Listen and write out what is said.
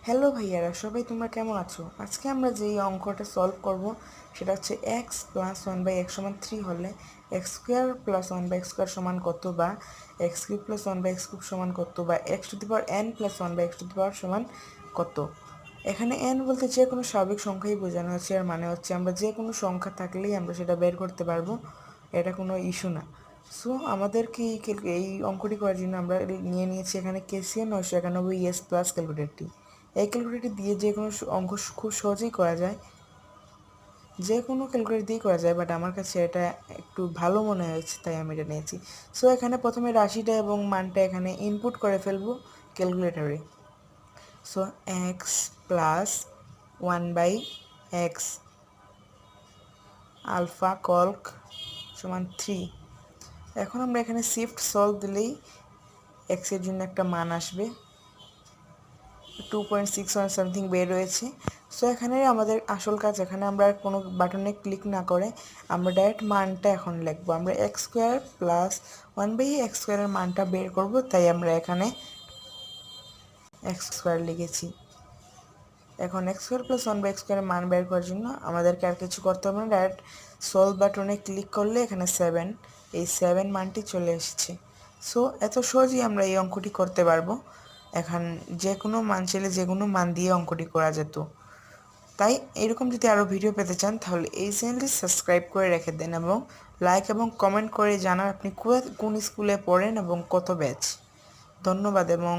Hello ভাইয়ারা, সবাই তোমরা কেমন আছো? আজকে আমরা যেই অঙ্কটা সলভ করব সেটা হচ্ছে X plus one by X সমান 3 হলে X square plus one by X square সমান কত, বা X cube plus one by X cube সমান কত, বা X to the power N plus one by X to the power সমান কত। এখানে এন বলতে যে কোনো স্বাভাবিক সংখ্যাই বোঝানো হচ্ছে, আর মানে হচ্ছে আমরা যে কোনো সংখ্যা থাকলেই আমরা সেটা বের করতে পারবো, এটা কোনো ইস্যু না। সো আমাদেরকে এই অঙ্কটি করার জন্য আমরা নিয়ে নিয়েছি এখানে কেসিও 991 ইএস প্লাস ক্যালকুলেটরটি। এই ক্যালকুলেটর দিয়ে যে কোনো অঙ্ক খুব সহজেই করা যায়, যে কোনো ক্যালকুলেটর দিয়েই করা যায়, বাট আমার কাছে এটা একটু ভালো মনে হয়েছে তাই আমি এটা নিয়েছি। সো এখানে প্রথমে রাশিটা এবং মানটা এখানে ইনপুট করে ফেলবো ক্যালকুলেটরে। So X plus one by X alpha calc সমান 3। এখন আমরা এখানে শিফট সলভ দিলেই এক্সের জন্য একটা মান আসবে, 2.61 সামথিং বের রয়েছে। সো এখানে আমাদের আসল কাজ, এখানে আমরা কোনো বাটনে ক্লিক না করে আমরা ডাইরেক্ট মানটা এখন লিখবো। আমরা x square plus one by x স্কোয়ারের মানটা বের করব, তাই আমরা এখানে এক্স স্কোয়ার লিখেছি। এখন x square plus one by x স্কোয়ারের মান বের করার জন্য আমাদেরকে আর কিছু করতে হবে না, ডাইরেক্ট সলভ বাটনে ক্লিক করলে এখানে 7, এই 7 মানটি চলে এসেছে। সো এত সহজেই আমরা এই অঙ্কটি করতে পারবো। এখন যে কোনো মান চাইলে যে কোনো মান দিয়ে অঙ্কটি করা যেত। তাই এরকম যদি আরও ভিডিও পেতে চান তাহলে এই চ্যানেলটি সাবস্ক্রাইব করে রেখে দেন, এবং লাইক এবং কমেন্ট করে জানান আপনি কোন স্কুলে পড়েন এবং কত ব্যাচ। ধন্যবাদ এবং